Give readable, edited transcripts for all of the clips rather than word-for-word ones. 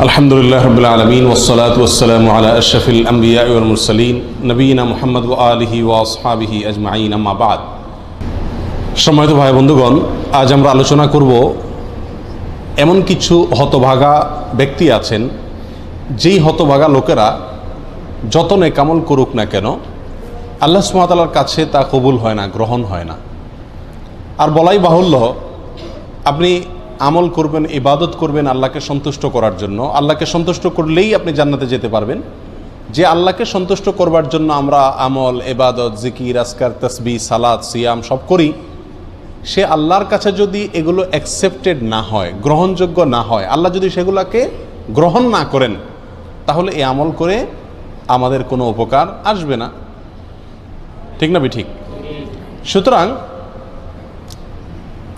আলহামদুলিল্লাহ রাব্বিল আলামিন ওয়াসসালাতু ওয়াসসালামু আলা আশরাফিল আমবিয়া ওয়াল মুরসালিন নবিয়িনা মুহাম্মদ ওয়া আলিহি ওয়া আসহাবিহি আজমাইন আম্মা বাদ। সম্মানিত ভাই বন্ধুগণ, আজ আমরা আলোচনা করব এমন কিছু হতভাগা ব্যক্তি আছেন যেই হতভাগা লোকেরা যত নেকামল করুক না কেন আল্লাহ সুবহানাহু ওয়া তাআলার কাছে তা কবুল হয় না, গ্রহণ হয় না। আর বলাই বাহুল্য, আপনি আমল করবেন, ইবাদত করবেন আল্লাহকে সন্তুষ্ট করার জন্য। আল্লাহকে সন্তুষ্ট করলেই আপনি জান্নাতে যেতে পারবেন। যে আল্লাহকে সন্তুষ্ট করবার জন্য আমরা আমল, ইবাদত, জিকির, আজকার, তাসবিহ, সালাত, সিয়াম সব করি, সে আল্লাহর কাছে যদি এগুলো অ্যাকসেপ্টেড না হয়, গ্রহণযোগ্য না হয়, আল্লাহ যদি সেগুলোকে গ্রহণ না করেন, তাহলে এই আমল করে আমাদের কোনো উপকার আসবে না। ঠিক না ঠিক? সুতরাং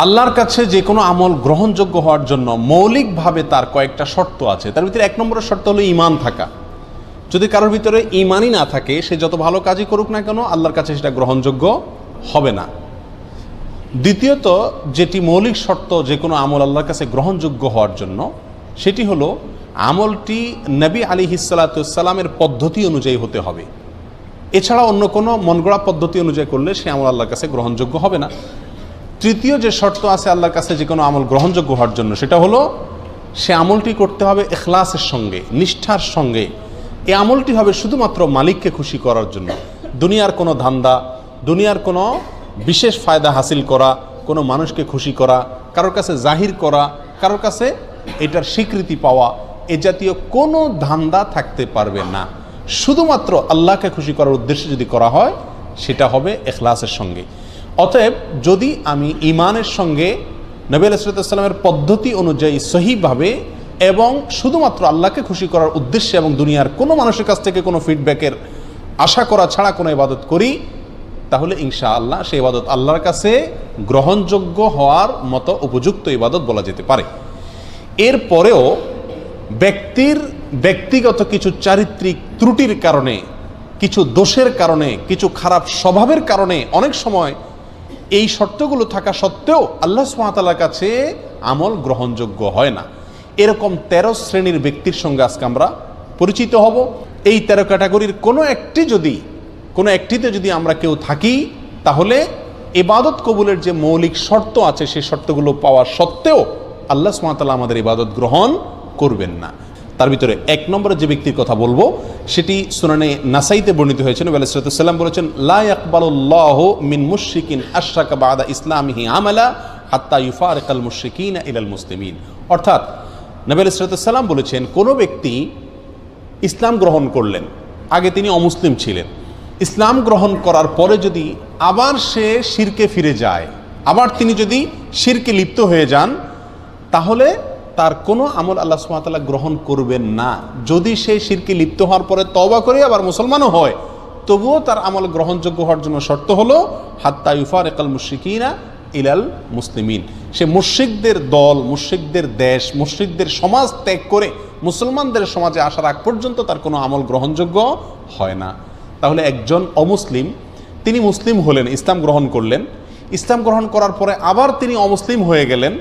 আল্লাহর কাছে যে কোনো আমল গ্রহণযোগ্য হওয়ার জন্য মৌলিকভাবে তার কয়েকটা শর্ত আছে। তার ভিতরে 1 নম্বরের শর্ত হলো ঈমান থাকা। যদি কারোর ভিতরে ঈমানই না থাকে, সে যত ভালো কাজই করুক না কেন আল্লাহর কাছে সেটা গ্রহণযোগ্য হবে না। দ্বিতীয়ত, যেটি মৌলিক শর্ত যে কোনো আমল আল্লাহর কাছে গ্রহণযোগ্য হওয়ার জন্য, সেটি হলো আমলটি নবী আলাইহিস সালাতু ওয়াস সালামের পদ্ধতি অনুযায়ী হতে হবে। এছাড়া অন্য কোনো মনগড়া পদ্ধতি অনুযায়ী করলে সে আমল আল্লাহর কাছে গ্রহণযোগ্য হবে না। তৃতীয় যে শর্ত আছে আল্লাহর কাছে যে কোনো আমল গ্রহণযোগ্য হওয়ার জন্য, সেটা হলো সে আমলটি করতে হবে ইখলাসের সঙ্গে, নিষ্ঠার সঙ্গে। এই আমলটি হবে শুধুমাত্র মালিককে খুশি করার জন্য। দুনিয়ার কোনো ধান্দা, দুনিয়ার কোনো বিশেষ ফায়দা হাসিল করা, কোনো মানুষকে খুশি করা, কারোর কাছে জাহির করা, কারোর কাছে এটার স্বীকৃতি পাওয়া, এ জাতীয় কোনো ধান্দা থাকতে পারবে না। শুধুমাত্র আল্লাহকে খুশি করার উদ্দেশ্যে যদি করা হয়, সেটা হবে ইখলাসের সঙ্গে। অতএব যদি আমি ঈমানের সঙ্গে নবী আলাইহিস সালামের পদ্ধতি অনুযায়ী সহিভাবে এবং শুধুমাত্র আল্লাহকে খুশি করার উদ্দেশ্যে এবং দুনিয়ার কোনো মানুষের কাছ থেকে কোনো ফিডব্যাকের আশা করা ছাড়া কোনো ইবাদত করি, তাহলে ইনশাআল্লাহ সেই ইবাদত আল্লাহর কাছে গ্রহণযোগ্য হওয়ার মতো উপযুক্ত ইবাদত বলা যেতে পারে। এরপরেও ব্যক্তির ব্যক্তিগত কিছু চারিত্রিক ত্রুটির কারণে, কিছু দোষের কারণে, কিছু খারাপ স্বভাবের কারণে অনেক সময় এই শর্তগুলো থাকা সত্ত্বেও আল্লাহ সুবহানাহু ওয়া তাআলার কাছে আমল গ্রহণযোগ্য হয় না। এরকম 13 শ্রেণীর ব্যক্তির সঙ্গে আজকে আমরা পরিচিত হব। এই 13 ক্যাটাগরির কোনো একটিতে যদি আমরা কেউ থাকি, তাহলে ইবাদত কবুলের যে মৌলিক শর্ত আছে সেই শর্তগুলো পাওয়া সত্ত্বেও আল্লাহ সুবহানাহু ওয়া তাআলা আমাদের ইবাদত গ্রহণ করবেন না। তার ভিতরে 1 নম্বরে যে ব্যক্তির কথা বলবো, সেটি সুনানে নাসাইতে বর্ণিত হয়েছে। নবী আলাইহিস সালাম বলেছেন, লা ইয়াকবালুল্লাহু মিন মুশরিকিন আশরাকা বা'দা ইসলামিহি আমালা হাত্তা ইউফারিকাল মুশরিকিনা ইলাল মুসলিমিন। অর্থাৎ নবী আলাইহিস সালাম বলেছেন, কোনো ব্যক্তি ইসলাম গ্রহণ করলেন, আগে তিনি অমুসলিম ছিলেন, ইসলাম গ্রহণ করার পরে যদি আবার সে শিরকে ফিরে যায়, আবার তিনি যদি শিরকে লিপ্ত হয়ে যান, তাহলে তার কোনো আমল আল্লাহ সুবহানাহু ওয়া তাআলা গ্রহণ করবেন না। যদি সে শিরকে লিপ্ত হওয়ার পরে তওবা করে আবার মুসলমানও হয়, তবুও তার আমল গ্রহণযোগ্য হওয়ার জন্য শর্ত হলো হাত্তা ইউফারিকাল মুশরিকিনা ইলাল মুসলিমিন। সে মুশরিকদের দল, মুশরিকদের দেশ, মুশরিকদের সমাজ ত্যাগ করে মুসলমানদের সমাজে আসার আগ পর্যন্ত তার কোনো আমল গ্রহণযোগ্য হয় না। তাহলে একজন অমুসলিম, তিনি মুসলিম হলেন, ইসলাম গ্রহণ করলেন, ইসলাম গ্রহণ করার পরে আবার তিনি অমুসলিম হয়ে গেলেন,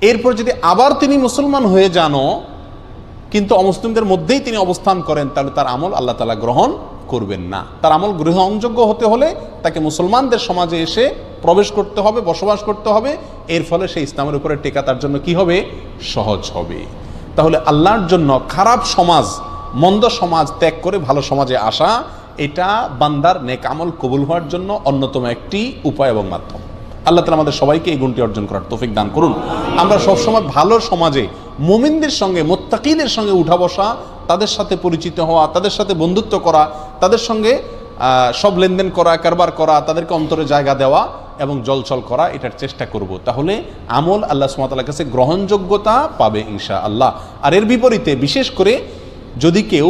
এরপর যদি আবার তিনি মুসলমান হয়ে যানও কিন্তু অমুসলিমদের মধ্যেই তিনি অবস্থান করেন, তাহলে তার আমল আল্লাহ তাআলা গ্রহণ করবেন না। তার আমল গ্রহণযোগ্য হতে হলে তাকে মুসলমানদের সমাজে এসে প্রবেশ করতে হবে, বসবাস করতে হবে। এর ফলে সেই ইসলামের উপরে টেকা তার জন্য কি হবে? সহজ হবে। তাহলে আল্লাহর জন্য খারাপ সমাজ, মন্দ সমাজ ত্যাগ করে ভালো সমাজে আসা, এটা বান্দার নেক আমল কবুল হওয়ার জন্য অন্যতম একটি উপায় এবং মাধ্যম। আল্লাহ তাআলা আমাদের সবাইকে এই গুণটি অর্জন করার তৌফিক দান করুন। আমরা সবসময় ভালো সমাজে মুমিনদের সঙ্গে, মুত্তাকিদের সঙ্গে উঠা বসা, তাদের সাথে পরিচিত হওয়া, তাদের সাথে বন্ধুত্ব করা, তাদের সঙ্গে সব লেনদেন করা, কারবার করা, তাদেরকে অন্তরে জায়গা দেওয়া এবং জলছল করা, এটার চেষ্টা করব। তাহলে আমল আল্লাহ সুবহানাহু ওয়া তাআলার কাছে গ্রহণযোগ্যতা পাবে ইনশাআল্লাহ। আর এর বিপরীতে বিশেষ করে যদি কেউ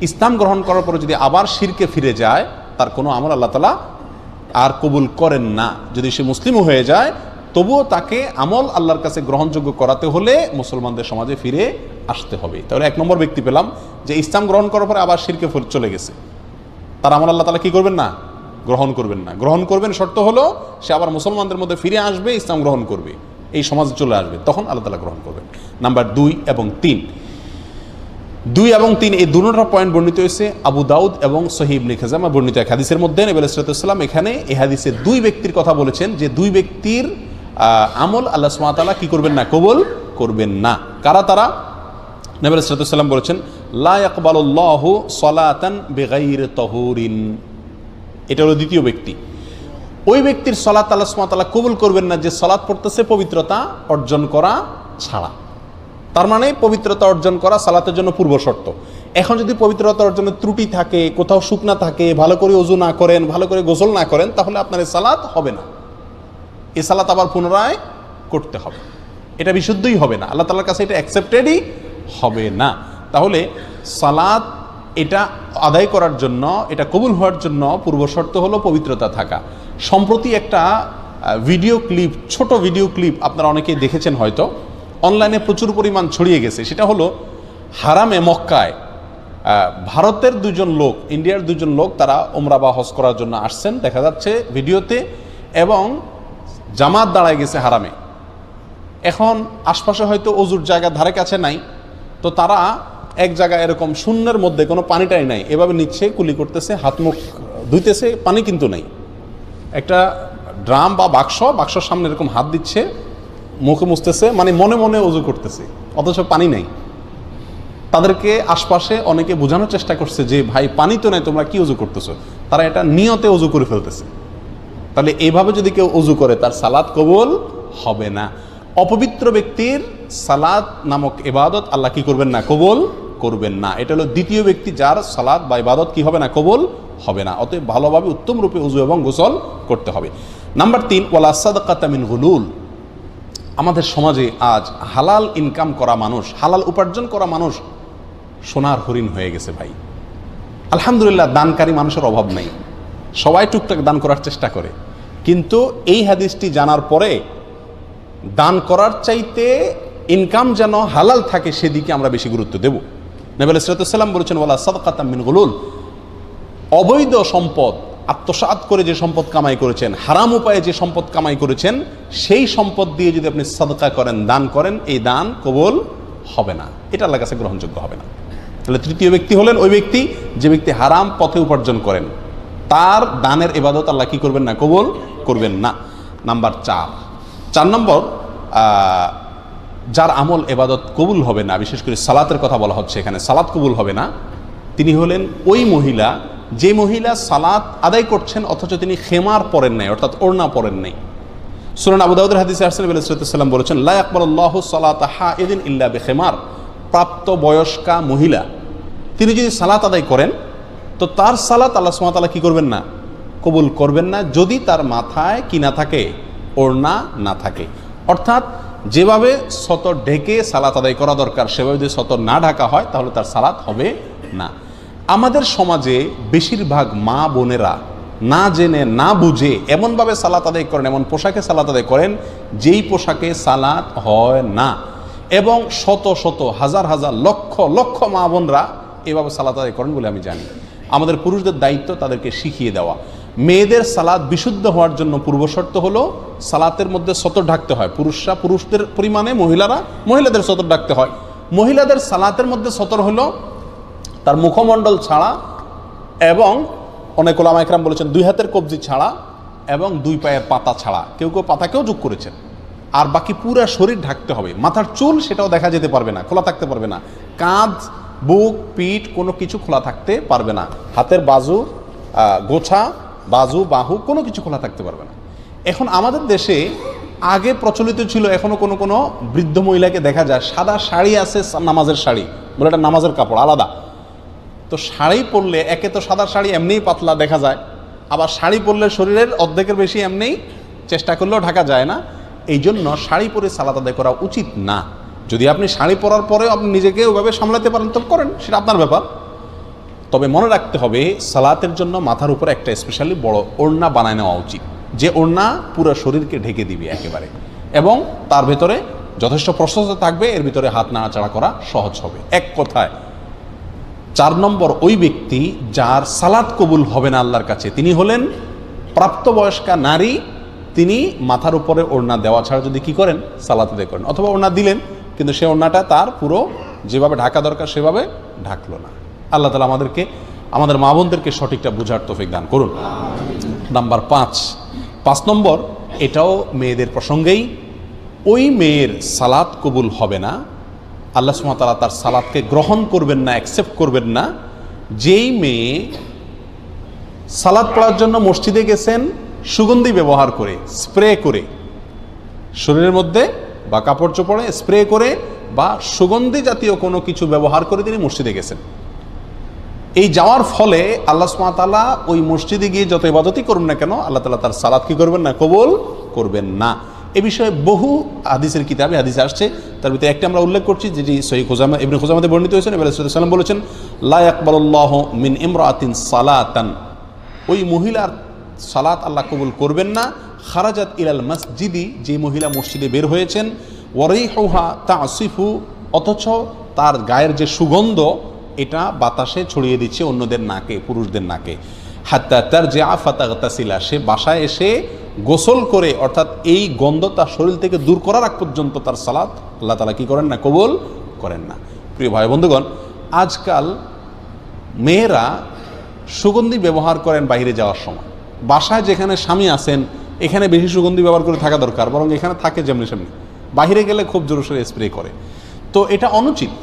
ইসলাম গ্রহণ করার পরে যদি আবার শিরকে ফিরে যায়, তার কোনো আমল আল্লাহ তাআলা আর কবুল করেন না। যদি সে মুসলিমও হয়ে যায়, তবুও তাকে আমল আল্লাহর কাছে গ্রহণযোগ্য করাতে হলে মুসলমানদের সমাজে ফিরে আসতে হবে। তাহলে 1 নম্বর ব্যক্তি পেলাম যে ইসলাম গ্রহণ করার পরে আবার শিরকে চলে গেছে, তার আমল আল্লাহ তাআলা কি করবেন না? গ্রহণ করবেন না। গ্রহণ করবেন শর্ত হলো সে আবার মুসলমানদের মধ্যে ফিরে আসবে, ইসলাম গ্রহণ করবে। এই সমাজে চলে আসবে, তখন আল্লাহ তাআলা গ্রহণ করবেন। নাম্বার 2 এবং 3, 2 এবং 3 এই দুটো পয়েন্ট বর্ণিত হয়েছে আবু দাউদ এবং সহিহ ইবনে খাজামা বর্ণিত এক হাদিসের মধ্যে। নবী আলাইহিস সালাম এখানে এই হাদিসে 2 ব্যক্তির কথা বলেছেন, যে 2 ব্যক্তির আমল আল্লাহ সুবহানাহু ওয়া তাআলা কি করবেন না, কবুল করবেন না। কারা তারা? নবী আলাইহিস সালাম বলেছেন, লা ইয়াকবালুল্লাহু সালাতান বিগাইরি তাহুরিন। এটা হলো দ্বিতীয় ব্যক্তি। ওই ব্যক্তির সালাত আল্লাহ সুবহানাহু ওয়া তাআলা কবুল করবেন না যে সালাত পড়তেছে পবিত্রতা অর্জন করা ছাড়া। তার মানে পবিত্রতা অর্জন করা সালাতের জন্য পূর্ব শর্ত। এখন যদি পবিত্রতা অর্জনের ত্রুটি থাকে, কোথাও শুকনা থাকে, ভালো করে ওযু না করেন, ভালো করে গোসল না করেন, তাহলে আপনার এই সালাত হবে না। এই সালাত আবার পুনরায় করতে হবে, এটা বিশুদ্ধই হবে না, আল্লাহ তাআলার কাছে এটা অ্যাকসেপ্টেডই হবে না। তাহলে সালাত এটা আদায় করার জন্য, এটা কবুল হওয়ার জন্য পূর্ব শর্ত হলো পবিত্রতা থাকা। সম্প্রতি একটা ভিডিও ক্লিপ, ছোট ভিডিও ক্লিপ আপনারা অনেকেই দেখেছেন হয়তো, অনলাইনে প্রচুর পরিমাণ ছড়িয়ে গেছে। সেটা হলো হারামে মক্কায় ভারতের 2 জন লোক, ইন্ডিয়ার 2 জন লোক, তারা উমরা বা হজ করার জন্য আসছেন দেখা যাচ্ছে ভিডিওতে, এবং জামাত দাঁড়ায় গেছে হারামে। এখন আশপাশে হয়তো অজুর জায়গা ধারে কাছে নাই, তো তারা এক জায়গায় এরকম শূন্যের মধ্যে কোনো পানিটাই নাই, এভাবে নিচ্ছে, কুলি করতেছে, হাত মুখ ধুইতেছে, পানি কিন্তু নেই। একটা ড্রাম বা বাক্সর সামনে এরকম হাত দিচ্ছে, মুখে মুছতেছে, মানে মনে মনে অজু করতেছে, অথচ পানি নেই। তাদেরকে আশপাশে অনেকে বোঝানোর চেষ্টা করছে যে ভাই পানি তো নেই, তোমরা কি অজু করতেছো। তারা এটা নিয়তে অজু করে ফেলতেছে। তাহলে এইভাবে যদি কেউ অজু করে তার সালাত কবুল হবে না। অপবিত্র ব্যক্তির সালাত নামক ইবাদত আল্লাহ কি করবেন না, কবুল করবেন না। এটা হলো দ্বিতীয় ব্যক্তি যার সালাত বা ইবাদত কি হবে না, কবুল হবে না। অতএব ভালোভাবে উত্তম রূপে ওযু এবং গোসল করতে হবে। নাম্বার 3, ওয়ালা সাদকাতা মিন গুলুল। আমাদের সমাজে আজ হালাল ইনকাম করা মানুষ, হালাল উপার্জন করা মানুষ সোনার হরিণ হয়ে গেছে ভাই। আলহামদুলিল্লাহ, দানকারী মানুষের অভাব নেই, সবাই টুকটাক দান করার চেষ্টা করে। কিন্তু এই হাদিসটি জানার পরে দান করার চাইতে ইনকাম যেন হালাল থাকে সেদিকে আমরা বেশি গুরুত্ব দেব। নবী আলাইহিস সালাম বলেছেন, ওয়ালা সাদকাতা মিন গুলুল। অবৈধ সম্পদ আত্মসাৎ করে যে সম্পদ কামাই করেছেন, হারাম উপায়ে যে সম্পদ কামাই করেছেন, সেই সম্পদ দিয়ে যদি আপনি সাদকা করেন, দান করেন, এই দান কবুল হবে না, এটা আল্লাহর কাছে গ্রহণযোগ্য হবে না। তাহলে তৃতীয় ব্যক্তি হলেন ওই ব্যক্তি যে ব্যক্তি হারাম পথে উপার্জন করেন, তার দানের ইবাদত আল্লাহ কি করবেন না, কবুল করবেন না। নাম্বার 4 নম্বর, যার আমল ইবাদত কবুল হবে না, বিশেষ করে সালাতের কথা বলা হচ্ছে এখানে, সালাত কবুল হবে না, তিনি হলেন ওই মহিলা যে মহিলা সালাত আদায় করছেন অথচ তিনি খেমার পরেন নাই, অর্থাৎ ওড়না পরেন নাই। সুনান আবু দাউদের হাদিসে আসছে, নবী সাল্লাল্লাহু আলাইহি ওয়াসাল্লাম বলেছেন, লা ইয়াকবালুল্লাহু সালাতা হাইদিন ইল্লা বিখিমার। প্রাপ্ত বয়স্কা মহিলা তিনি যদি সালাত আদায় করেন তো তার সালাত আল্লাহ সুবহানাহু ওয়া তাআলা কি করবেন না, কবুল করবেন না, যদি তার মাথায় কি না থাকে, ওড়না না থাকে। অর্থাৎ যেভাবে সতর ঢেকে সালাত আদায় করা দরকার সেভাবে যদি সতর না ঢাকা হয় তাহলে তার সালাত হবে না। আমাদের সমাজে বেশিরভাগ মা বোনেরা না জেনে না বুঝে এমনভাবে সালাত আদায় করেন, এমন পোশাকে সালাত আদায় করেন যেই পোশাকে সালাত হয় না, এবং শত শত হাজার হাজার লক্ষ লক্ষ মা বোনরা এভাবে সালাত আদায় করেন বলে আমি জানি। আমাদের পুরুষদের দায়িত্ব তাদেরকে শিখিয়ে দেওয়া। মেয়েদের সালাত বিশুদ্ধ হওয়ার জন্য পূর্বশর্ত হলো সালাতের মধ্যে সতর ঢাকতে হয়। পুরুষরা পুরুষদের পরিমাণে, মহিলারা মহিলাদের সতর ঢাকতে হয়। মহিলাদের সালাতের মধ্যে সতর হলো তার মুখমণ্ডল ছাড়া, এবং অনেক ওলামা ইকরাম বলেছেন 2 হাতের কবজি ছাড়া এবং 2 পায়ের পাতা ছাড়া, কেউ কেউ পাতাকেও যোগ করেছেন। আর বাকি পুরো শরীর ঢাকতে হবে। মাথার চুল সেটাও দেখা যেতে পারবে না, খোলা থাকতে পারবে না। কাঁধ, বুক, পিঠ কোনো কিছু খোলা থাকতে পারবে না। হাতের বাজু, গোছা, বাজু, বাহু কোনো কিছু খোলা থাকতে পারবে না। এখন আমাদের দেশে আগে প্রচলিত ছিল, এখনো কোনো কোনো বৃদ্ধ মহিলাকে দেখা যায় সাদা শাড়ি আছে, নামাজের শাড়ি বলে, এটা নামাজের কাপড় আলাদা। তো শাড়ি পরলে একে তো সাদা শাড়ি এমনিই পাতলা দেখা যায়, আবার শাড়ি পরলে শরীরের অর্ধেকের বেশি এমনিই চেষ্টা করলেও ঢাকা যায় না। এই জন্য শাড়ি পরে সালাত আদায় করা উচিত না। যদি আপনি শাড়ি পরার পরেও আপনি নিজেকে ওইভাবে সামলাতে পারেন তো করেন, সেটা আপনার ব্যাপার। তবে মনে রাখতে হবে সালাতের জন্য মাথার উপরে একটা স্পেশালি বড় ওড়না বানায় নেওয়া উচিত, যে ওড়না পুরো শরীরকে ঢেকে দিবে একেবারে, এবং তার ভেতরে যথেষ্ট প্রশস্ত থাকবে, এর ভিতরে হাত নাড়াচাড়া করা সহজ হবে। এক কথায় 4 নম্বর ওই ব্যক্তি যার সালাত কবুল হবে না আল্লাহর কাছে, তিনি হলেন প্রাপ্তবয়স্কা নারী তিনি মাথার উপরে ওড়না দেওয়া ছাড়া যদি কি করেন, সালাত আদায় করেন, অথবা ওড়না দিলেন কিন্তু সে ওড়নাটা তার পুরো যেভাবে ঢাকা দরকার সেভাবে ঢাকলো না। আল্লাহ তাআলা আমাদেরকে, আমাদের মা বোনদেরকে সঠিকটা বুঝার তৌফিক দান করুন। নাম্বার 5 নম্বর, এটাও মেয়েদের প্রসঙ্গেই, ওই মেয়ের সালাত কবুল হবে না, আল্লাহ সুবহানাহু ওয়া তাআলা তার সালাতকে গ্রহণ করবেন না, অ্যাকসেপ্ট করবেন না, যেই মেয়ে সালাত পড়ার জন্য মসজিদে গেছেন সুগন্ধি ব্যবহার করে, স্প্রে করে, শরীরের মধ্যে বা কাপড় চোপড়ে স্প্রে করে বা সুগন্ধি জাতীয় কোনো কিছু ব্যবহার করে তিনি মসজিদে গেছেন। এই যাওয়ার ফলে আল্লাহ সুবহানাহু ওয়া তাআলা ওই মসজিদে গিয়ে যত ইবাদতই করুন না কেন, আল্লাহ তাআলা তার সালাত কি করবেন না, কবুল করবেন না। এ বিষয়ে বহু হাদিসের কিতাবে হাদিস আসছে, তার ভিতরে একটা আমরা উল্লেখ করছি যেটি সহিহ খুজামা ইবনে খুজামাতে বর্ণিত হয়েছে। নবী সাল্লাল্লাহু আলাইহি ওয়াসাল্লাম বলেছেন, লা ইয়াকবালুল্লাহু মিন ইমরাতিন সালাতান, ওই মহিলার সালাত আল্লাহ কবুল করবেন না, খারাজাত ইলাল মসজিদি, যে মহিলা মসজিদে বের হয়েছেন, ওয়ারিহুহা তাসিফু, অথচ তার গায়ের যে সুগন্ধ এটা বাতাসে ছড়িয়ে দিচ্ছে অন্যদের নাকে, পুরুষদের নাকে, হাত্তা তারজিআ ফাতাগতাসিলা, সে বাসায় এসে গোসল করে, অর্থাৎ এই গন্ধ তার শরীর থেকে দূর করার আগ পর্যন্ত তার সালাত আল্লাহ তাআলা কি করেন না, কবুল করেন না। প্রিয় ভাই বন্ধুগণ, আজকাল মেয়েরা সুগন্ধি ব্যবহার করেন বাইরে যাওয়ার সময়, বাসায় যেখানে স্বামী আছেন এখানে বেশি সুগন্ধি ব্যবহার করে থাকা দরকার, বরং এখানে থাকে যেমনি সেমনি, বাহিরে গেলে খুব জোরসোরে স্প্রে করে। তো এটা অনুচিত।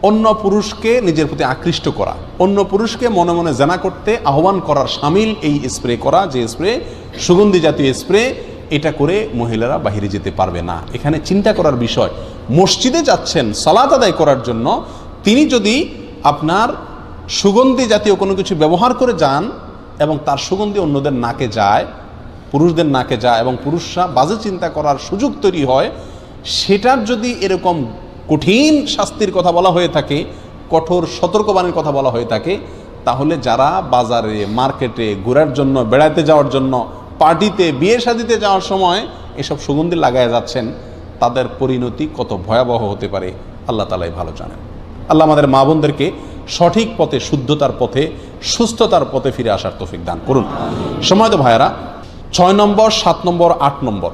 অন্য পুরুষকে নিজের প্রতি আকৃষ্ট করা, অন্য পুরুষকে মনে মনে জানা করতে আহ্বান করার শামিল এই স্প্রে করা, যে স্প্রে সুগন্ধি জাতীয় স্প্রে, এটা করে মহিলারা বাহিরে যেতে পারবে না। এখানে চিন্তা করার বিষয়, মসজিদে যাচ্ছেন সালাত আদায় করার জন্য, তিনি যদি আপনার সুগন্ধি জাতীয় কোনো কিছু ব্যবহার করে যান এবং তার সুগন্ধি অন্যদের নাকে যায়, পুরুষদের নাকে যায়, এবং পুরুষরা বাজে চিন্তা করার সুযোগ তৈরি হয়, সেটার যদি এরকম কঠিন শাস্তির কথা বলা হয়ে থাকে, কঠোর সতর্কবাণীর কথা বলা হয়ে থাকে, তাহলে যারা বাজারে, মার্কেটে ঘোরার জন্য, বেড়াতে যাওয়ার জন্য, পার্টিতে, বিয়ে শাদিতে যাওয়ার সময় এসব সুগন্ধি লাগায় যাচ্ছেন, তাদের পরিণতি কত ভয়াবহ হতে পারে আল্লাহ তাআলাই ভালো জানেন। আল্লাহ আমাদের মা বোনদেরকে সঠিক পথে, শুদ্ধতার পথে, সুস্থতার পথে ফিরে আসার তৌফিক দান করুন। সময়ত ভাইয়েরা, 6 নম্বর, 7 নম্বর, 8 নম্বর,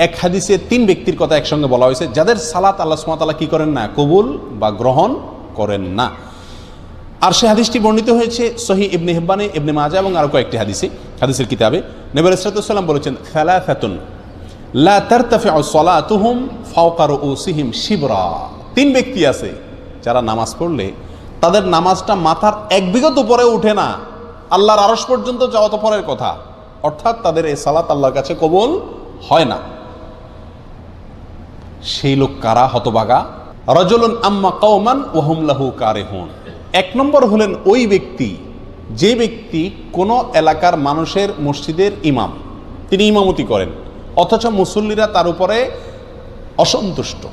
এক হাদিসে 3 ব্যক্তির কথা একসঙ্গে বলা হয়েছে যাদের সালাত আল্লাহ সুবহানাহু ওয়া তাআলা কি করেন না, কবুল বা গ্রহণ করেন না। আর সে হাদিসটি বর্ণিত হয়েছে সহিহ ইবনে হিব্বানে, ইবনে মাজাহ এবং আরো কয়েকটি হাদিসের কিতাবে। নবী আলাইহিস সালাতু ওয়াস সালাম বলেছেন, সালাসাতুন লা তারতাফিউ সালাতুহুম ফাওকা রুউসিহিম শিবরা, 3 ব্যক্তি আছে যারা নামাজ পড়লে তাদের নামাজটা মাথার 1 বিঘত উপরে উঠে না, আল্লাহর আরশ পর্যন্ত যাওয়া তো পরের কথা, অর্থাৎ তাদের এই সালাত আল্লাহর কাছে কবুল হয় না। সেই লোক কারা? হতভাগা। রাজুলুন আম্মা কওমান ওয়া হুম লাহু কারিহুন, 1 নম্বর হলেন ওই ব্যক্তি, যে ব্যক্তি কোনো এলাকার মানুষের মসজিদের ইমাম, তিনি ইমামতি করেন, অথচ মুসল্লিরা তার উপরে অসন্তুষ্ট।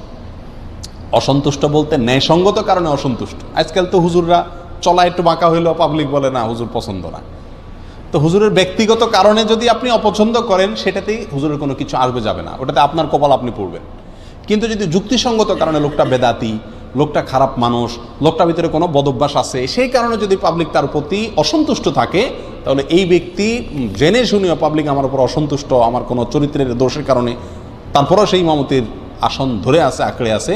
অসন্তুষ্ট বলতে ন্যায়সঙ্গত কারণে অসন্তুষ্ট। আজকাল তো হুজুররা চলা একটু বাঁকা হইলেও পাবলিক বলে না হুজুর পছন্দ না। তো হুজুরের ব্যক্তিগত কারণে যদি আপনি অপছন্দ করেন, সেটাতেই হুজুরের কোনো কিছু আসবে যাবে না, ওটাতে আপনার কপাল আপনি পড়বেন। কিন্তু যদি যুক্তিসঙ্গত কারণে লোকটা বেদাতি, লোকটা খারাপ মানুষ, লোকটার ভিতরে কোনো বদভ্যাস আছে, সেই কারণে যদি পাবলিক তার প্রতি অসন্তুষ্ট থাকে, তাহলে এই ব্যক্তি জেনে শুনেও পাবলিক আমার উপর অসন্তুষ্ট, আমার কোনো চরিত্রের দোষের কারণে, তারপরেও সেই ইমামতির আসন ধরে আছে, আঁকড়ে আছে,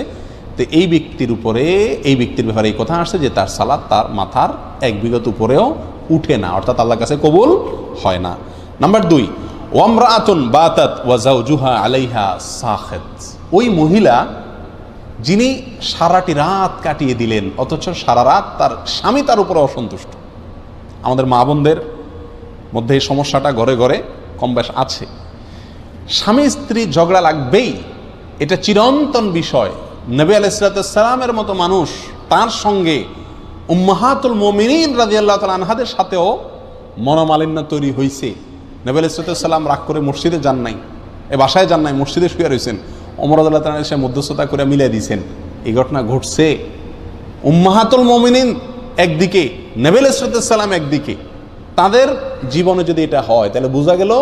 তো এই ব্যক্তির উপরে, এই ব্যক্তির ব্যাপারে এই কথা আসছে যে তার সালাত তার মাথার 1 বিঘত উপরেও উঠে না, অর্থাৎ আল্লাহর কাছে কবুল হয় না। নাম্বার 2, ওয়ামরাআতুন বাতাত ওয়া যাওজুহা আলাইহা সাখিত, ওই মহিলা যিনি সারাটি রাত কাটিয়ে দিলেন অথচ সারা রাত তার স্বামী তার উপরে অসন্তুষ্ট। আমাদের মা বোনদের মধ্যে এই সমস্যাটা ঘরে ঘরে কম বেশ আছে। স্বামী স্ত্রী ঝগড়া লাগবেই, এটা চিরন্তন বিষয়। নবী আলাইহিস সালামের মতো মানুষ, তার সঙ্গে উম্মাহাতুল মুমিনিন রাদিয়াল্লাহু তাআলা আনহাদের সাথেও মনোমালিন্য তৈরি হয়েছে। নবী আলাইহিস সালাম রাগ করে মসজিদে যান নাই, বাসায় যান নাই, মসজিদে শুয়ে রয়েছেন, ওমর রাদিয়াল্লাহু তাআলা এসে মধ্যস্থতা করে মিলিয়ে দিয়েছেন। এই ঘটনা ঘটছে। উম্মাহাতুল মুমিনিন একদিকে, নবী আলাইহিস সালাম একদিকে, তাদের জীবনে যদি এটা হয় তাহলে বোঝা গেল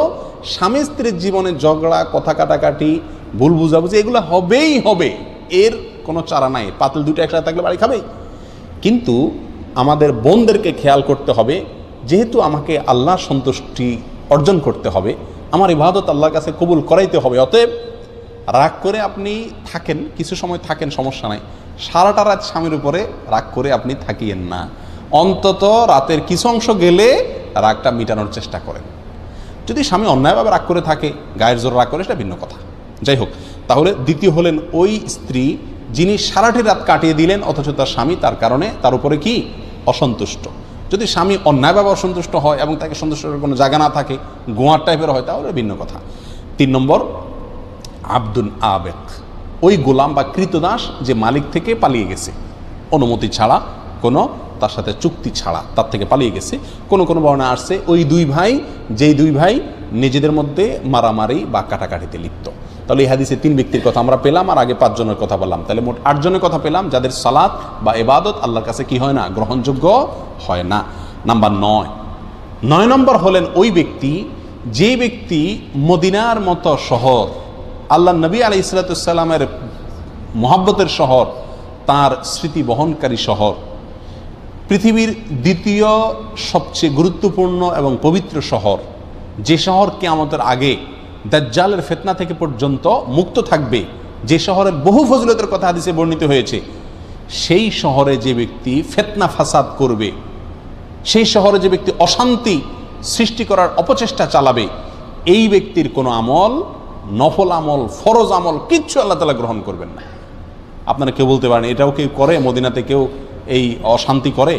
স্বামী স্ত্রীর জীবনে ঝগড়া, কথা কাটাকাটি, ভুল বুঝাবুঝি এগুলো হবেই হবে, এর কোনো চারা নাই। পাতিল দুটো একসাথে থাকলে বাড়ি খাবেই। কিন্তু আমাদের বোনদেরকে খেয়াল করতে হবে, যেহেতু আমাকে আল্লাহর সন্তুষ্টি অর্জন করতে হবে, আমার ইবাদত আল্লাহর কাছে কবুল করাইতে হবে। অতএব রাগ করে আপনি থাকেন, কিছু সময় থাকেন, সমস্যা নাই। সারাটা রাত স্বামীর উপরে রাগ করে আপনি থাকিয়েন না, অন্তত রাতের কিছু অংশ গেলে রাগটা মিটানোর চেষ্টা করেন। যদি স্বামী অন্যায়ভাবে রাগ করে থাকে, গায়ের জোর রাগ করে, সেটা ভিন্ন কথা। যাই হোক, তাহলে দ্বিতীয় হলেন ওই স্ত্রী যিনি সারাটি রাত কাটিয়ে দিলেন অথচ তার স্বামী তার কারণে তার উপরে কি অসন্তুষ্ট। যদি স্বামী অন্যায়ভাবে অসন্তুষ্ট হয় এবং তাকে সন্তুষ্ট করার কোনো জায়গা না থাকে, গোয়ার টাইপের হয়, তাহলে ভিন্ন কথা। 3 নম্বর, আব্দুন আবেক, ওই গোলাম বা কৃতদাস যে মালিক থেকে পালিয়ে গেছে অনুমতি ছাড়া, কোনো তার সাথে চুক্তি ছাড়া তার থেকে পালিয়ে গেছে। কোনো কোনো বর্ণনা আসছে ওই দুই ভাই, যেই দুই ভাই নিজেদের মধ্যে মারামারি বা কাটাকাটিতে লিপ্ত। তাহলে এই হাদিসে 3 ব্যক্তির কথা আমরা পেলাম, আর আগে 5 জনের কথা বললাম, তাহলে মোট 8 জনের কথা পেলাম যাদের সালাত বা ইবাদত আল্লাহর কাছে কি হয় না, গ্রহণযোগ্য হয় না। নাম্বার 9 নম্বর হলেন ওই ব্যক্তি, যে ব্যক্তি মদিনার মতো শহর, আল্লাহ নবী আলাইহিস সালামের মহব্বতের শহর, তার স্মৃতি বহনকারী শহর, পৃথিবীর দ্বিতীয় সবচেয়ে গুরুত্বপূর্ণ এবং পবিত্র শহর, যে শহর কিয়ামতের আগে দাজ্জালের ফিতনা থেকে পর্যন্ত মুক্ত থাকবে, যে শহরের বহু ফজিলতের কথা হাদিসে বর্ণিত হয়েছে, সেই শহরে যে ব্যক্তি ফিতনা ফাসাদ করবে, সেই শহরে যে ব্যক্তি অশান্তি সৃষ্টি করার অপচেষ্টা চালাবে, এই ব্যক্তির কোনো আমল, নফল আমল, ফরজ আমল কিচ্ছু আল্লাহ তাআলা গ্রহণ করবেন না। আপনারা কেউ বলতে পারেন এটাও কেউ করে, মদিনাতে কেউ এই অশান্তি করে?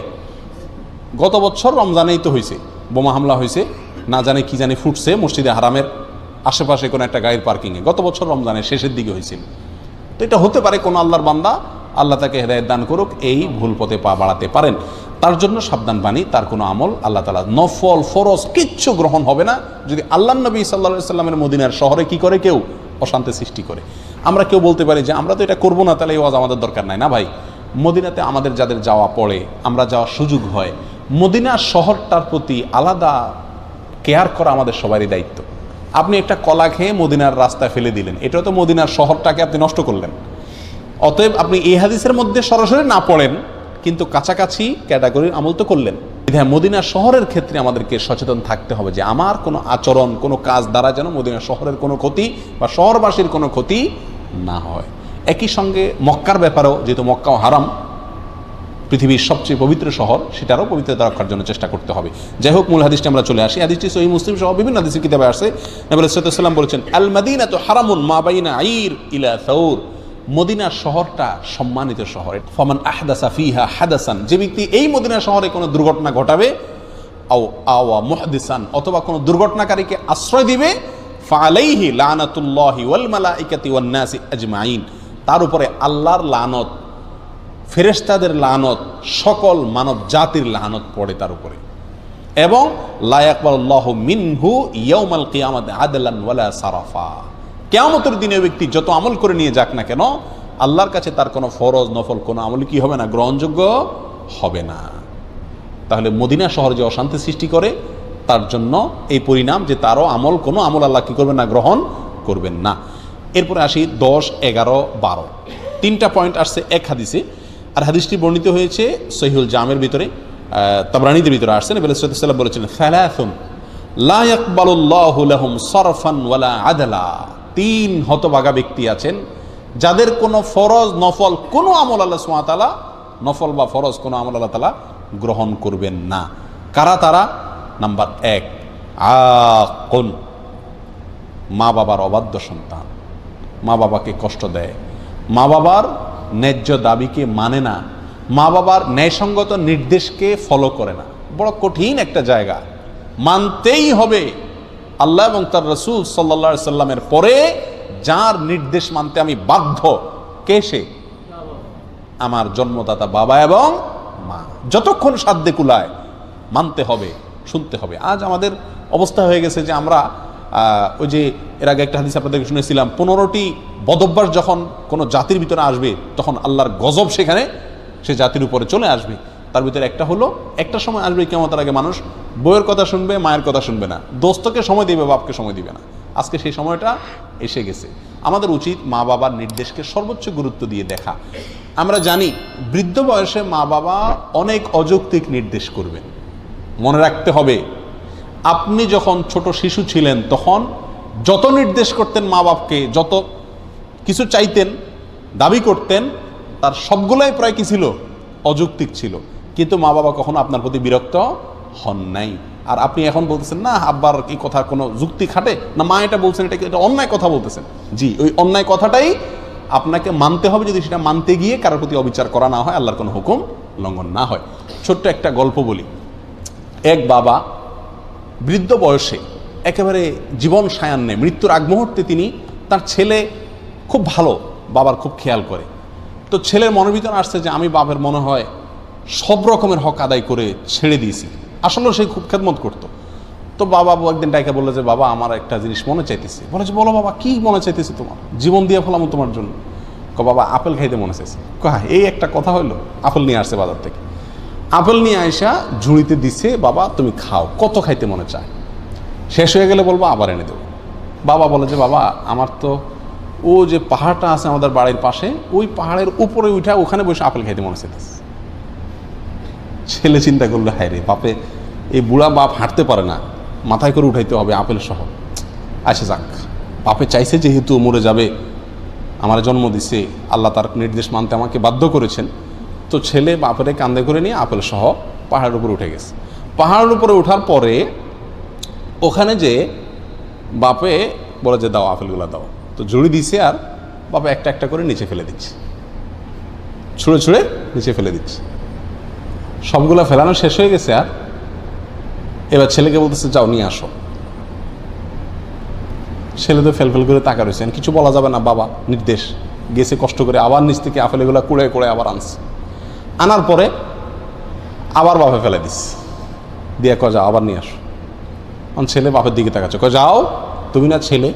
গত বছর রমজানেই তো হয়েছে, বোমা হামলা হয়েছে, না জানে কি জানি ফুটছে মসজিদে হারামের আশেপাশে কোনো একটা গাড়ির পার্কিংয়ে, গত বছর রমজানের শেষের দিকে হয়েছিল। তো এটা হতে পারে কোনো আল্লাহর বান্দা, আল্লাহ তাকে হেদায়েত দান করুক, এই ভুল পথে পা বাড়াতে পারেন। তার জন্য সাবধান বাণী, তার কোনো আমল আল্লাহ তাআলা নফল ফরজ কিচ্ছু গ্রহণ হবে না যদি আল্লাহ নবী সাল্লাল্লাহু আলাইহি সাল্লামের মদিনার শহরে কি করে, কেউ অশান্তি সৃষ্টি করে। আমরা কেউ বলতে পারি যে আমরা তো এটা করবো না, তাহলে এই ওয়াজ আমাদের দরকার নাই। না ভাই, মদিনাতে আমাদের যাদের যাওয়া পড়ে, আমরা যাওয়ার সুযোগ হয়, মদিনার শহরটার প্রতি আলাদা কেয়ার করা আমাদের সবারই দায়িত্ব। আপনি একটা কলা খেয়ে মদিনার রাস্তায় ফেলে দিলেন, এটাও তো মদিনার শহরটাকে আপনি নষ্ট করলেন। অতএব আপনি এই হাদিসের মধ্যে সরাসরি না পড়েন, কিন্তু কাছাকাছি ক্যাটাগরির আমল তো করলেন। মদিনা শহরের ক্ষেত্রে আমাদেরকে সচেতন থাকতে হবে যে আমার কোনো আচরণ, কোনো কাজ দ্বারা যেন মদিনা শহরের কোনো ক্ষতি বা শহরবাসীর কোনো ক্ষতি না হয়। একই সঙ্গে মক্কার ব্যাপারেও, যেহেতু মক্কাও হারাম, পৃথিবীর সবচেয়ে পবিত্র শহর, সেটারও পবিত্রতা রক্ষার জন্য চেষ্টা করতে হবে। যাই হোক, মূল হাদিসটি আমরা চলে আসি। হাদিসটি সহিহ মুসলিম সহ বিভিন্ন হাদিসের কিতাবে আসে। নবী সাল্লাল্লাহু আলাইহি ওয়াসাল্লাম বলেছেন, আল মাদিনাতু হারামুন মা বাইনা আইর ইলা সাউর, মদিনা শহরটা সম্মানিত শহর। ফামান আহদাসা ফিহা হাদাসান, যে ব্যক্তি এই মদিনা শহরে কোনো দুর্ঘটনা ঘটাবে, আওয়া মুহদিসান, অথবা কোনো দুর্ঘটনাকারীকে আশ্রয় দিবে, ফাআলাইহি লানাতুল্লাহি ওয়াল মালাইকাতি ওয়ান নাসি আজমাইন, তার উপরে আল্লাহর লানত, ফেরেশতাদের লানত, সকল মানব জাতির লানত পড়ে তার উপরে। এবং লা ইয়াকবালুল্লাহু মিনহু ইয়াউমাল কিয়ামাতি আদলান ওয়ালা সারাফা, কিয়ামতের দিনে ওই ব্যক্তি যত আমল করে নিয়ে যাক না কেন, আল্লাহর কাছে তার কোনো ফরজ নফল কোনো আমল কি হবে না, গ্রহণযোগ্য হবে না। তাহলে মদিনা শহর যে অশান্তি সৃষ্টি করে, তার জন্য এই পরিণাম যে তারও আমল, কোনো আমল আল্লাহ কি করবেন না, গ্রহণ করবেন না। এরপরে আসি 10, 11, 12, 3টা পয়েন্ট আসছে এক হাদিসে। আর হাদিসটি বর্ণিত হয়েছে সহিহুল জামের ভিতরে, তাবরানীদের ভিতরে আসছে। নবী সাল্লাল্লাহু আলাইহি ওয়াসাল্লাম বলেছেন, সালাসুন লা ইয়াকবালুল্লাহু লাহুম সারফান ওয়ালা আদলা, 3 হতভাগা ব্যক্তি আছেন যাদের কোনো ফরজ নফল কোনো আমল আল্লাহ সুবহানাহু ওয়া তাআলা, নফল বা ফরজ কোনো আমল আল্লাহ তাআলা গ্রহণ করবেন না। কারা তারা? নাম্বার 1, আকুন, মা বাবার অবাধ্য সন্তান, মা বাবাকে কষ্ট দেয়, মা বাবার ন্যায্য দাবিকে মানে না, মা বাবার ন্যায়সঙ্গত নির্দেশকে ফলো করে না। বড় কঠিন একটা জায়গা, মানতেই হবে আল্লাহ এবং তার রাসূল সাল্লাল্লাহু আলাইহি সাল্লামের পরে যার নির্দেশ মানতে আমি বাধ্য, কে সে? আমার জন্মদাতা বাবা এবং মা। যতক্ষণ সাধ্যে কুলায় মানতে হবে, শুনতে হবে। আজ আমাদের অবস্থা হয়ে গেছে যে আমরা ওই যে এর আগে একটা হাদিস আপনাদেরকে শুনেছিলাম, 15টি বদভ্যাস যখন কোনো জাতির ভিতরে আসবে, তখন আল্লাহর গজব সেখানে সে জাতির উপরে চলে আসবে। তার ভিতরে একটা হলো, একটা সময় আসবে কিয়ামতের আগে মানুষ বউয়ের কথা শুনবে, মায়ের কথা শুনবে না, দোস্তকে সময় দিবে, বাপকে সময় দিবে না। আজকে সেই সময়টা এসে গেছে। আমাদের উচিত মা বাবার নির্দেশকে সর্বোচ্চ গুরুত্ব দিয়ে দেখা। আমরা জানি বৃদ্ধ বয়সে মা বাবা অনেক অযৌক্তিক নির্দেশ করবেন, মনে রাখতে হবে আপনি যখন ছোট শিশু ছিলেন তখন যত নির্দেশ করতেন মা বাপকে, যত কিছু চাইতেন, দাবি করতেন, তার সবগুলাই প্রায় কি ছিল? অযৌক্তিক ছিল। কিন্তু মা বাবা কখনো আপনার প্রতি বিরক্ত হন নাই। আর আপনি এখন বলতেছেন না আব্বার এই কথা কোনো যুক্তি খাটে না, মা এটা বলছেন এটা অন্যায় কথা বলতেছেন। জি, ওই অন্যায় কথাটাই আপনাকে মানতে হবে, যদি সেটা মানতে গিয়ে কারোর প্রতি অবিচার করা না হয়, আল্লাহর কোনো হুকুম লঙ্ঘন না হয়। ছোট্ট একটা গল্প বলি। এক বাবা বৃদ্ধ বয়সে একেবারে জীবন সায়ান্নে মৃত্যুর আগ মুহূর্তে তিনি, তার ছেলে খুব ভালো, বাবার খুব খেয়াল করে। তো ছেলের মনের ভিতরে আসছে যে আমি বাবার মনে হয় সব রকমের হক আদায় করে ছেড়ে দিয়েছি। আসলে সে খুব খেদমত করতো। তো বাবা একদিন ডাইকা বললো যে বাবা আমার একটা জিনিস মনে চাইতেছে। বলে যে বলো বাবা, কি মনে চাইতেছে তোমার? জীবন দিয়ে ফেলাম তোমার জন্য। বাবা আপেল খাইতে মনে চাইছে। এই একটা কথা হইলো? আপেল নিয়ে আসছে বাজার থেকে। আপেল নিয়ে আইসা ঝুড়িতে দিচ্ছে, বাবা তুমি খাও, কত খাইতে মনে চায়, শেষ হয়ে গেলে বলবো আবার এনে দেবো। বাবা বলে যে বাবা আমার তো ও যে পাহাড়টা আছে আমাদের বাড়ির পাশে, ওই পাহাড়ের উপরে উঠা ওখানে বসে আপেল খাইতে মনে চাইতেছে। ছেলে চিন্তা করলো, হায় রে বাপে, এই বুড়া বাপ হাঁটতে পারে না, মাথায় করে উঠাইতে হবে আপেল সহ। আচ্ছা যাক, বাপে চাইছে যেহেতু মরে যাবে, আমার জন্ম দিছে, আল্লাহ তার নির্দেশ মানতে আমাকে বাধ্য করেছেন। তো ছেলে বাপের কান্দে করে নিয়ে আপেল সহ পাহাড়ের উপরে উঠে গেছে। পাহাড়ের উপরে ওঠার পরে ওখানে যে বাপে বলে যে দাও আপেলগুলো দাও, তো জড়ি দিছে আর বাপে একটা একটা করে নিচে ফেলে দিচ্ছে, ছুঁড়ে ছুঁড়ে নিচে ফেলে দিচ্ছে। সবগুলা ফেলানো শেষ হয়ে গেছে। আর এবার ছেলেকে বলতেছে যাও নিয়ে আসো। ছেলে তো ফেল করে তাকা রয়েছে, কিছু বলা যাবে না, বাবা নির্দেশ গেছে, কষ্ট করে আবার নিচ থেকে আপেলগুলো কুড়ে কুড়ে আবার আনছে। আনার পরে আবার বাপে ফেলে দিস দিয়ে যাও আবার নিয়ে আসো। ছেলে বাপের দিকে তাকাচ্ছে, যাও, তুমি না ছেলে,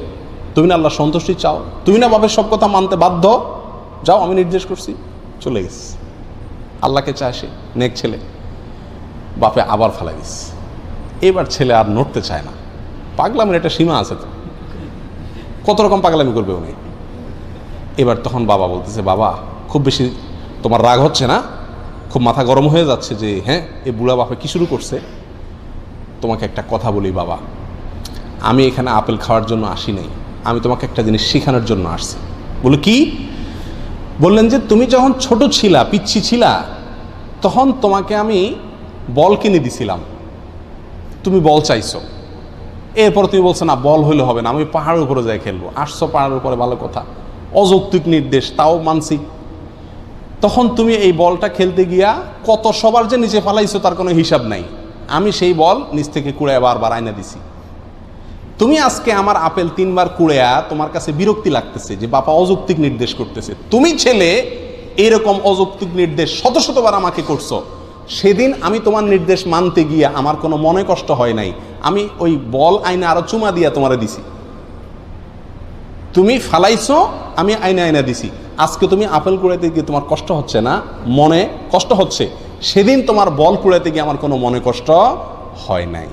তুমি না আল্লাহ সন্তুষ্টি চাও, তুমি না বাপের সব কথা মানতে বাধ্য, যাও, আমি নির্দেশ করছি। চলে গেছে, আল্লাহকে চায় সে, নেক ছেলে। বাপে আবার ফেলে দিস। এবার ছেলে আর নড়তে চায় না। পাগলামের একটা সীমা আছে তো, কত রকম পাগলামি করবে উনি। এবার তখন বাবা বলতেছে, বাবা খুব বেশি তোমার রাগ হচ্ছে না? খুব মাথা গরম হয়ে যাচ্ছে যে হ্যাঁ এই বুড়া বাপে কি শুরু করছে? তোমাকে একটা কথা বলি বাবা, আমি এখানে আপেল খাওয়ার জন্য আসি নাই, আমি তোমাকে একটা জিনিস শেখানোর জন্য আসছি। বলে কি? বললেন যে তুমি যখন ছোট ছিলা, পিচ্ছি ছিলা, তখন তোমাকে আমি বল কিনে দিছিলাম, তুমি বল চাইছো। এরপর তুমি বলছো না বল হইলে হবে না, আমি পাহাড়ের উপরে যাই খেলবো। আসছো পাহাড়ের উপরে, ভালো কথা, অযৌক্তিক নির্দেশ, তাও মানছি। তখন তুমি এই বলটা খেলতে গিয়া কত সবার যে নিচে ফালাইছো তার কোনো হিসাব নাই। আমি সেই বল নিচ থেকে কুড়ে বারবার আয়না দিছি। তুমি আজকে আমার আপেল 3 বার কুড়েয়া তোমার কাছে বিরক্তি লাগতেছে যে বাবা অযৌক্তিক নির্দেশ করতেছে। তুমি ছেলে এইরকম অযৌক্তিক নির্দেশ শত শতবার আমাকে করছো। সেদিন আমি তোমার নির্দেশ মানতে গিয়া আমার কোনো মনে কষ্ট হয় নাই, আমি ওই বল আইনা আরো চুমা দিয়া তোমারে দিছি। তুমি ফালাইছো, আমি আইনা আইনা দিছি। আজকে তুমি আপেল কুড়াইতে গিয়ে তোমার কষ্ট হচ্ছে না, মনে কষ্ট হচ্ছে। সেদিন তোমার বল কুড়াইতে গিয়ে আমার কোনো মনে কষ্ট হয় নাই।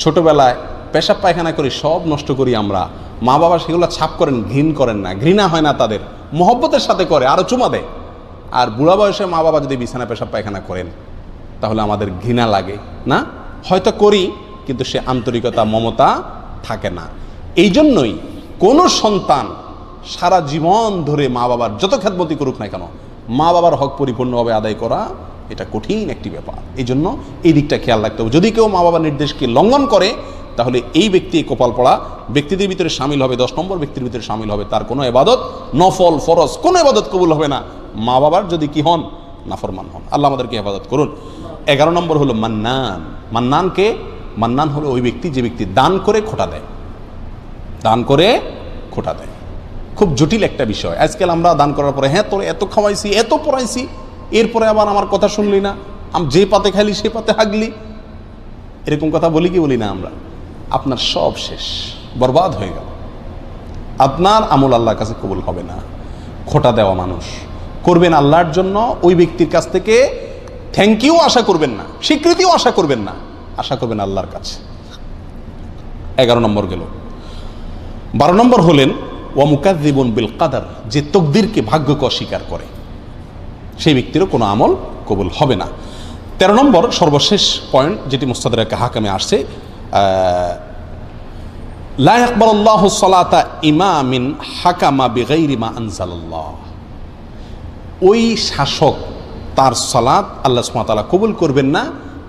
ছোটবেলায় পেশাব পায়খানা করি, সব নষ্ট করি আমরা, মা বাবা সেগুলো ছাপ করেন, ঘৃণ করেন না, ঘৃণা হয় না তাদের, মহব্বতের সাথে করে, আরো চুমা দেয়। আর বুড়া বয়সে মা বাবা যদি বিছানা পেশাব পায়খানা করেন তাহলে আমাদের ঘৃণা লাগে না? হয়তো করি, কিন্তু সে আন্তরিকতা মমতা থাকে না। এই জন্যই কোনো সন্তান সারা জীবন ধরে মা বাবার যত খেদমতি করুক না কেন, মা বাবার হক পরিপূর্ণভাবে আদায় করা এটা কঠিন একটি ব্যাপার। এই জন্য এই দিকটা খেয়াল রাখতে হবে। যদি কেউ মা বাবার নির্দেশকে লঙ্ঘন করে তাহলে এই ব্যক্তি কপাল পড়া ব্যক্তিদের ভিতরে সামিল হবে, 10 নম্বর ব্যক্তির ভিতরে সামিল হবে। তার কোনো ইবাদত, নফল ফরজ কোনো ইবাদত কবুল হবে না মা বাবার যদি কি হন, নাফরমান হন। আল্লাহ আমাদেরকে হেফাজত করুন। 11 নম্বর হলো মান্নান। মান্নানকে, মান্নান হলো ওই ব্যক্তি যে ব্যক্তি দান করে খোটা দেয়, দান করে খোটা দেয়। খুব জটিল একটা বিষয়। আজকাল আমরা দান করার পরে হ্যাঁ তোর এত খাওয়াইছি, এত পড়াইছি, এরপরে আবার আমার কথা শুনলি না, যে পাতে খাইলি সে পাতে হাগলি, এরকম কথা বলি কি বলি না আমরা? আপনার সব শেষ, বরবাদ হয়ে গেল। আপনার আমল আল্লাহর কাছে কবুল হবে না। খোটা দেওয়া মানুষ করবেন আল্লাহর জন্য, ওই ব্যক্তির কাছ থেকে থ্যাংক ইউ আশা করবেন না, স্বীকৃতিও আশা করবেন না, আশা করবেন আল্লাহর কাছে। 11 নম্বর গেল। 12 নম্বর হলেন ওয়া মুকাযযিবুন বিল কাদার, যে তকদিরকে, ভাগ্যকে অস্বীকার করে, সেই ব্যক্তিরও কোনো আমল কবুল হবে না। 13 নম্বর সর্বশেষ পয়েন্ট যেটি মুস্তাদরাকে হাকামে আসছে, লা ইয়াকবালুল্লাহু সালাতা ইমামিন হাকামা বিগাইরি মা আনজালাল্লাহ, ওই শাসক তার সালাত আল্লাহ সুবহানাহু ওয়া তাআলা কবুল করবেন না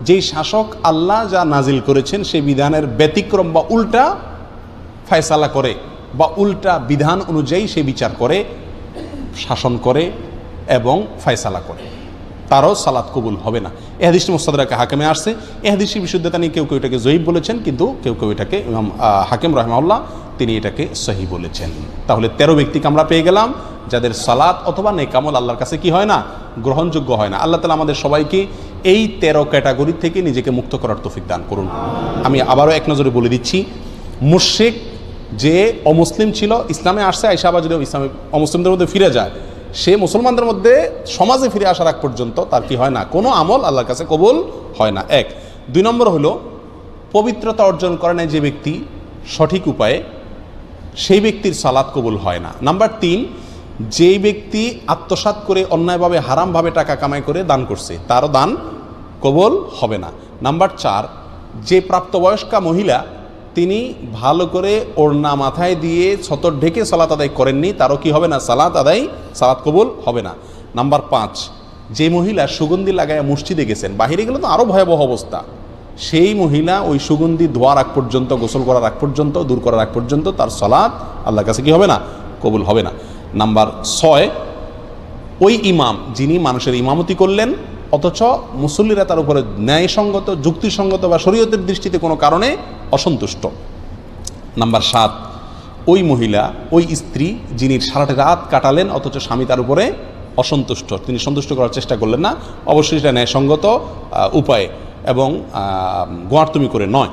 যেই শাসক আল্লাহ যা নাজিল করেছেন সেই বিধানের ব্যতিক্রম বা উল্টা ফয়সালা করে বা উল্টা বিধান অনুযায়ী সে বিচার করে, শাসন করে এবং ফয়সালা করে, তারও সালাত কবুল হবে না। এই হাদিসটি মুস্তাদরাকে হাকিমে আসছে। এই হাদিসটির বিশুদ্ধতা নিয়ে কেউ কেউ এটাকে জয়ীফ বলেছেন, কিন্তু কেউ কেউ এটাকে ইমাম হাকিম রাহিমাহুল্লাহ তিনি এটাকে সহি বলেছেন। তাহলে 13 ব্যক্তিকে আমরা পেয়ে গেলাম যাদের সালাত অথবা নেকামল আল্লাহর কাছে কি হয় না, গ্রহণযোগ্য হয় না। আল্লাহ তাআলা আমাদের সবাইকে এই 13 ক্যাটাগরি থেকে নিজেকে মুক্ত করার তৌফিক দান করুন। আমি আবারও এক নজরে বলে দিচ্ছি, মুশরিক যে অমুসলিম ছিল, ইসলামে আসছে, আইসা আবার যদি ইসলামে অমুসলিমদের মধ্যে ফিরে যায়, সে মুসলমানদের মধ্যে সমাজে ফিরে আসার আগ পর্যন্ত তার কি হয় না, কোনো আমল আল্লাহর কাছে কবুল হয় না। 1। 2 নম্বর হলো পবিত্রতা অর্জন করে না যে ব্যক্তি সঠিক উপায়ে, সেই ব্যক্তির সালাত কবুল হয় না। নাম্বার 3, যেই ব্যক্তি আত্মসাৎ করে অন্যায়ভাবে হারামভাবে টাকা কামাই করে দান করছে, তারও দান কবুল হবে না। নাম্বার 4, যে প্রাপ্তবয়স্কা মহিলা তিনি ভালো করে ওড়না মাথায় দিয়ে ছতর ঢেকে সালাত আদায় করেননি, তারও কি হবে না, সালাত কবুল হবে না। নাম্বার 5, যে মহিলা সুগন্ধি লাগায় মসজিদে গেছেন, বাহিরে গেলে তো আরও ভয়াবহ অবস্থা, সেই মহিলা ওই সুগন্ধি ধোয়ার আগ পর্যন্ত, গোসল করার আগ পর্যন্ত, দূর করার আগ পর্যন্ত তার সালাত আল্লাহর কাছে কি হবে না, কবুল হবে না। নাম্বার 6, ওই ইমাম যিনি মানুষের ইমামতি করলেন অথচ মুসল্লিরা তার উপরে ন্যায়সঙ্গত, যুক্তিসঙ্গত বা শরীয়তের দৃষ্টিতে কোনো কারণে অসন্তুষ্ট। নাম্বার 7, ওই মহিলা, ওই স্ত্রী যিনি সারাটা রাত কাটালেন অথচ স্বামী তার উপরে অসন্তুষ্ট, তিনি সন্তুষ্ট করার চেষ্টা করলেন না, অবশ্যই সেটা ন্যায়সঙ্গত উপায়ে এবং গোয়ার্তুমি করে নয়।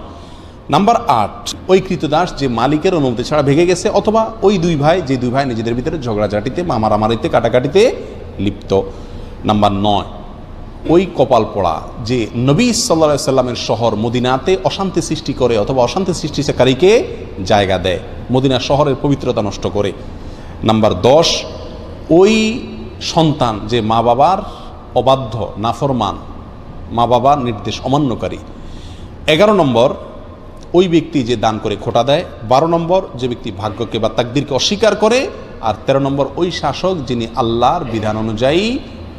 নাম্বার 8, ওই কৃতদাস যে মালিকের অনুমতি ছাড়া ভেঙে গেছে, অথবা ওই 2 ভাই, যে 2 ভাই নিজেদের ভিতরে ঝগড়াঝাটিতে, মারামারিতে, কাটাকাটিতে লিপ্ত। নাম্বার 9, ওই কপাল পড়া যে নবী সাল্লাল্লাহু আলাইহি সাল্লামের শহর মদিনাতে অশান্তি সৃষ্টি করে অথবা অশান্তি সৃষ্টিকারীকে জায়গা দেয়, মদিনা শহরের পবিত্রতা নষ্ট করে। নাম্বার 10, ওই সন্তান যে মা বাবার অবাধ্য, নাফরমান, মা বাবার নির্দেশ অমান্যকারী। 11 নম্বর, ওই ব্যক্তি যে দান করে খোটা দেয়। 12 নম্বর, যে ব্যক্তি ভাগ্যকে বা তাকদীরকে অস্বীকার করে। আর 13 নম্বর, ওই শাসক যিনি আল্লাহর বিধান অনুযায়ী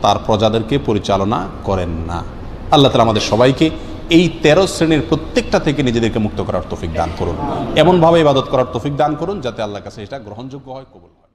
তার প্রজাদেরকে পরিচালনা করেন না। আল্লাহ তাআলা আমাদের সবাইকে এই 13 শ্রেণীর প্রত্যেকটা থেকে নিজেদেরকে মুক্ত করার তৌফিক দান করুন, এমনভাবে ইবাদত করার তৌফিক দান করুন যাতে আল্লাহর কাছে এটা গ্রহণযোগ্য হয়, কবুল হয়।